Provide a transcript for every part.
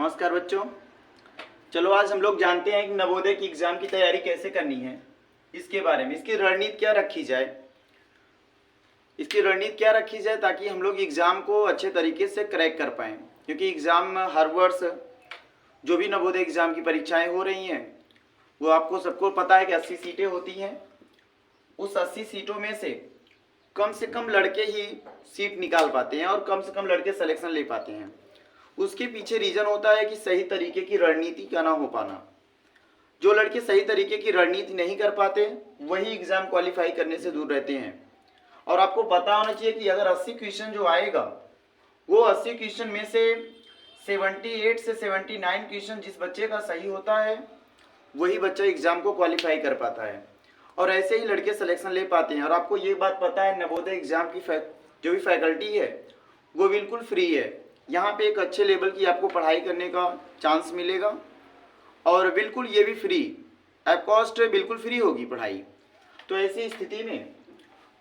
नमस्कार बच्चों। चलो आज हम लोग जानते हैं कि नवोदय की एग्जाम की तैयारी कैसे करनी है, इसके बारे में इसकी रणनीति क्या रखी जाए ताकि हम लोग एग्जाम को अच्छे तरीके से क्रैक कर पाएँ। क्योंकि एग्जाम हर वर्ष जो भी नवोदय एग्जाम की परीक्षाएं हो रही हैं वो आपको सबको पता है कि 80 सीटें होती हैं। उस 80 सीटों में से कम लड़के ही सीट निकाल पाते हैं और कम से कम लड़के सिलेक्शन ले पाते हैं। उसके पीछे रीज़न होता है कि सही तरीके की रणनीति का ना हो पाना। जो लड़के सही तरीके की रणनीति नहीं कर पाते वही एग्ज़ाम क्वालिफाई करने से दूर रहते हैं। और आपको पता होना चाहिए कि अगर 80 क्वेश्चन जो आएगा वो 80 क्वेश्चन में से 78 से 79 क्वेश्चन जिस बच्चे का सही होता है वही बच्चा एग्ज़ाम को क्वालिफाई कर पाता है और ऐसे ही लड़के सिलेक्शन ले पाते हैं। और आपको ये बात पता है नवोदय एग्ज़ाम की जो भी फैकल्टी है वो बिल्कुल फ्री है। यहाँ पे एक अच्छे लेवल की आपको पढ़ाई करने का चांस मिलेगा और बिल्कुल ये भी फ्री एट कॉस्ट बिल्कुल फ्री होगी पढ़ाई। तो ऐसी स्थिति में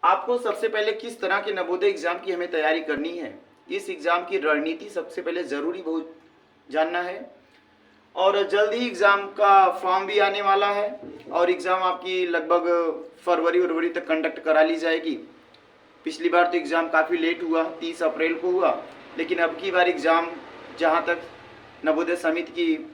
आपको सबसे पहले किस तरह के नवोदय एग्ज़ाम की हमें तैयारी करनी है, इस एग्ज़ाम की रणनीति सबसे पहले ज़रूरी बहुत जानना है। और जल्द ही एग्ज़ाम का फॉर्म भी आने वाला है और एग्ज़ाम आपकी लगभग फरवरी तक कंडक्ट करा ली जाएगी। पिछली बार तो एग्ज़ाम काफ़ी लेट हुआ, 30 अप्रैल को हुआ, लेकिन अब की बार एग्ज़ाम जहाँ तक नवोदय समिति की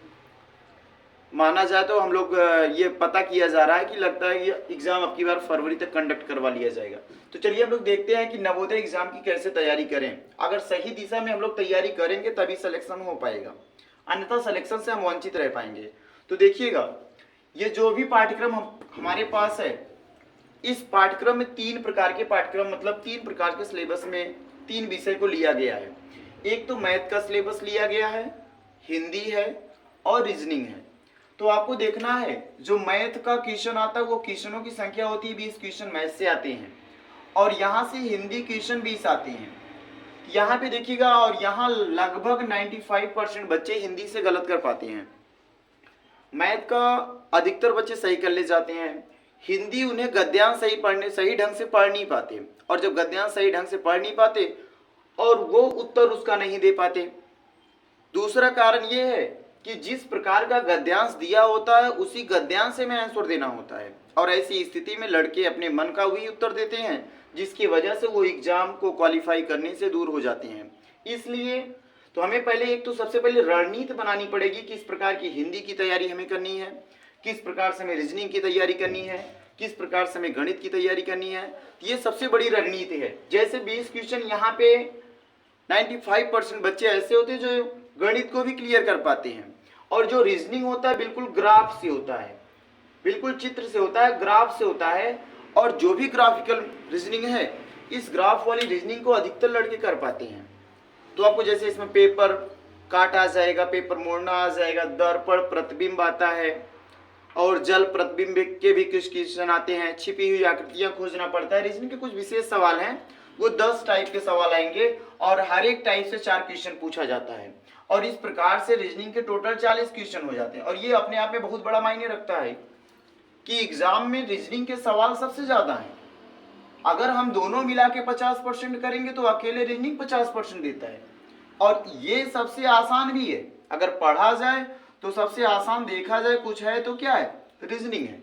माना जाए तो हम लोग ये पता किया जा रहा है कि लगता है कि एग्ज़ाम अब की बार फरवरी तक कंडक्ट करवा लिया जाएगा। तो चलिए हम लोग देखते हैं कि नवोदय एग्ज़ाम की कैसे तैयारी करें। अगर सही दिशा में हम लोग तैयारी करेंगे तभी सिलेक्शन हो पाएगा, अन्यथा सिलेक्शन से हम वंचित रह पाएंगे। तो देखिएगा, ये जो भी पाठ्यक्रम हमारे पास है, इस पाठ्यक्रम में 3 प्रकार के पाठ्यक्रम मतलब 3 प्रकार के सिलेबस में 3 विषय को लिया गया है। एक तो मैथ का सिलेबस लिया गया है, हिंदी है और रीजनिंग है। तो आपको देखना है जो मैथ का क्वेश्चन आता है वो क्वेश्चनों की संख्या होती है 20 क्वेश्चन मैथ से आते हैं और यहाँ से हिंदी क्वेश्चन 20 आते हैं। यहाँ पे देखिएगा, और यहाँ लगभग 95% बच्चे हिंदी से गलत कर पाते हैं। मैथ का अधिकतर बच्चे सही कर ले जाते हैं, हिंदी उन्हें गद्यांश सही ढंग से पढ़ नहीं पाते और जब गद्यांश सही ढंग से पढ़ नहीं पाते और वो उत्तर उसका नहीं दे पाते। दूसरा कारण ये है कि जिस प्रकार का गद्यांश दिया होता है उसी गद्यांश से में आंसर देना होता है और ऐसी स्थिति में लड़के अपने मन का वही उत्तर देते हैं जिसकी वजह से वो एग्जाम को क्वालिफाई करने से दूर हो जाते हैं। इसलिए तो हमें पहले एक तो सबसे पहले रणनीति बनानी पड़ेगी, किस प्रकार की हिंदी की तैयारी हमें करनी है, किस प्रकार से हमें रीजनिंग की तैयारी करनी है, किस प्रकार से हमें गणित की तैयारी करनी है। ये सबसे बड़ी रणनीति है। जैसे 20 क्वेश्चन यहाँ पे 95% बच्चे ऐसे होते हैं जो गणित को भी क्लियर कर पाते हैं और जो रीजनिंग होता है बिल्कुल ग्राफ से होता है, बिल्कुल चित्र से होता है, ग्राफ से होता है। और जो भी ग्राफिकल रीजनिंग है, इस ग्राफ वाली रीजनिंग को अधिकतर लड़के कर पाते हैं। तो आपको जैसे इसमें पेपर काट आ जाएगा, पेपर मोड़ना आ जाएगा, दर्पण प्रतिबिंब आता है और जल प्रतिबिंब के भी कुछ क्वेश्चन आते हैं, छिपी हुई आकृतियां खोजना पड़ता है। रीजनिंग के कुछ विशेष सवाल हैं, वो 10 टाइप के सवाल आएंगे और हर एक टाइप से 4 क्वेश्चन पूछा जाता है और इस प्रकार से रीजनिंग के टोटल 40 क्वेश्चन हो जाते हैं। और ये अपने आप में बहुत बड़ा मायने रखता है कि एग्जाम में रीजनिंग के सवाल सबसे ज्यादा हैं। अगर हम दोनों मिला के 50% करेंगे तो अकेले रीजनिंग 50% देता है और ये सबसे आसान भी है। अगर पढ़ा जाए तो सबसे आसान देखा जाए कुछ है तो क्या है, रीजनिंग है।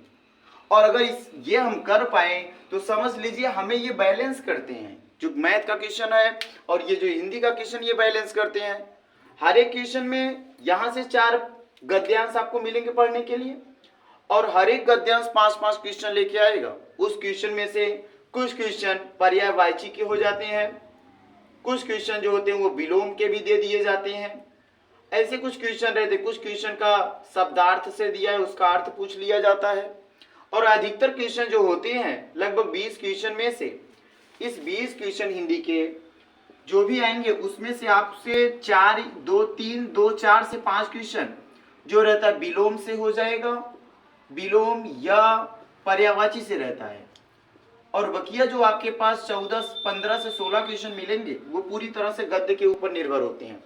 और अगर ये हम कर पाए तो समझ लीजिए हमें ये बैलेंस करते हैं, जो मैथ का क्वेश्चन है और ये जो हिंदी का क्वेश्चन, ये बैलेंस करते हैं। हर एक क्वेश्चन में यहाँ से 4 गद्यांश आपको मिलेंगे पढ़ने के लिए और हर एक गद्यांश 5-5 क्वेश्चन लेके आएगा। उस क्वेश्चन में से कुछ क्वेश्चन पर्यायवाची के हो जाते हैं, कुछ क्वेश्चन जो होते हैं वो विलोम के भी दे दिए जाते हैं। ऐसे कुछ क्वेश्चन रहते, कुछ क्वेश्चन का शब्दार्थ से दिया है उसका अर्थ पूछ लिया जाता है। और अधिकतर क्वेश्चन जो होते हैं लगभग 20 क्वेश्चन में से, इस 20 क्वेश्चन हिंदी के जो भी आएंगे उसमें से आपसे 4, 2, 3, 2, 4 से 5 क्वेश्चन जो रहता है विलोम से हो जाएगा, विलोम या पर्यायवाची से रहता है। और बकिया जो आपके पास 14, 15 से 16 क्वेश्चन मिलेंगे वो पूरी तरह से गद्य के ऊपर निर्भर होते हैं।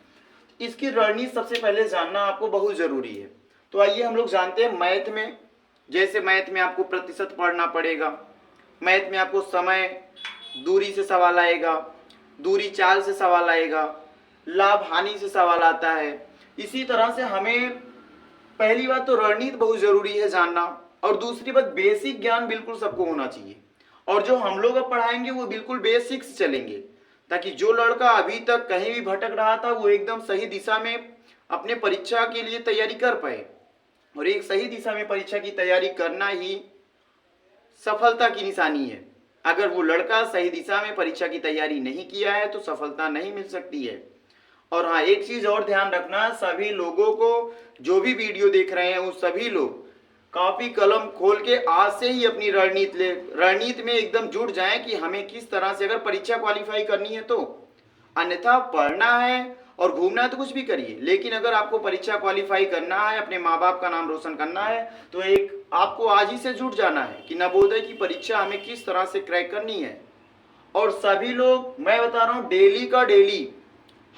इसकी रणनीति सबसे पहले जानना आपको बहुत जरूरी है। तो आइए हम लोग जानते हैं मैथ में। जैसे मैथ में आपको प्रतिशत पढ़ना पड़ेगा, मैथ में आपको समय दूरी से सवाल आएगा, दूरी चाल से सवाल आएगा, लाभ हानि से सवाल आता है, इसी तरह से हमें पहली बात तो रणनीति बहुत जरूरी है जानना, और दूसरी बात बेसिक ज्ञान बिल्कुल सबको होना चाहिए। और जो हम लोग अब पढ़ाएंगे वो बिल्कुल बेसिक्स चलेंगे, ताकि जो लड़का अभी तक कहीं भी भटक रहा था वो एकदम सही दिशा में अपने परीक्षा के लिए तैयारी कर पाए। और एक सही दिशा में परीक्षा की तैयारी करना ही सफलता की निशानी है। अगर वो लड़का सही दिशा में परीक्षा की तैयारी नहीं किया है तो सफलता नहीं मिल सकती है। और हाँ, एक चीज और ध्यान रखना, सभी लोगों को जो भी वीडियो देख रहे हैं वो सभी लोग कॉपी कलम खोल के आज से ही अपनी रणनीति में एकदम जुट जाएं कि हमें किस तरह से अगर परीक्षा क्वालिफाई करनी है तो। अन्यथा पढ़ना है और घूमना है तो कुछ भी करिए, लेकिन अगर आपको परीक्षा क्वालिफाई करना है, अपने माँ बाप का नाम रोशन करना है, तो एक आपको आज ही से जुट जाना है कि नवोदय की परीक्षा हमें किस तरह से क्रैक करनी है। और सभी लोग, मैं बता रहा हूँ, डेली का डेली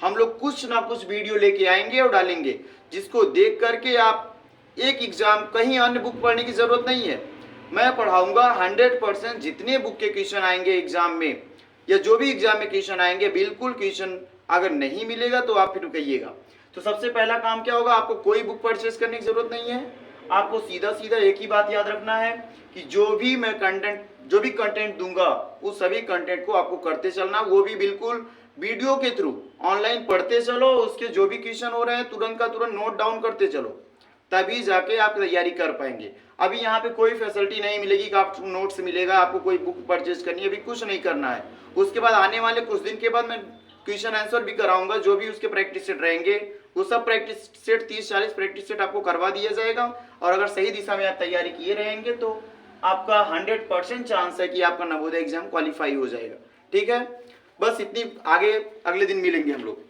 हम लोग कुछ ना कुछ वीडियो लेके आएंगे और डालेंगे, जिसको देख करके आप एक एग्जाम, कहीं अन्य बुक पढ़ने की जरूरत नहीं है। मैं पढ़ाऊंगा 100%, जितने बुक के क्वेश्चन आएंगे एग्जाम में या जो भी एग्जाम में क्वेश्चन आएंगे, बिल्कुल क्वेश्चन अगर नहीं मिलेगा तो आप फिर कहिएगा। तो सबसे पहला काम क्या होगा, आपको कोई बुक परचेज करने की जरूरत नहीं है। आपको सीधा सीधा एक ही बात याद रखना है कि जो भी कंटेंट दूंगा उस सभी कंटेंट को आपको करते चलना, वो भी बिल्कुल वीडियो के थ्रू ऑनलाइन पढ़ते चलो। उसके जो भी क्वेश्चन हो रहे हैं तुरंत का तुरंत नोट डाउन करते चलो, तभी जाके आप तैयारी कर पाएंगे। अभी यहाँ पे कोई फैसिलिटी नहीं मिलेगी कि आपको नोट्स मिलेगा, आपको कोई बुक परचेज करनी है, अभी कुछ नहीं करना है। उसके बाद आने वाले कुछ दिन के बाद मैं क्वेश्चन आंसर भी कराऊंगा, जो भी उसके प्रैक्टिस सेट रहेंगे वो सब प्रैक्टिस सेट 30-40 प्रैक्टिस सेट आपको करवा दिया जाएगा। और अगर सही दिशा में आप तैयारी किए रहेंगे तो आपका 100% चांस है कि आपका नवोदय एग्जाम क्वालिफाई हो जाएगा। ठीक है, बस इतनी, आगे अगले दिन मिलेंगे हम लोग।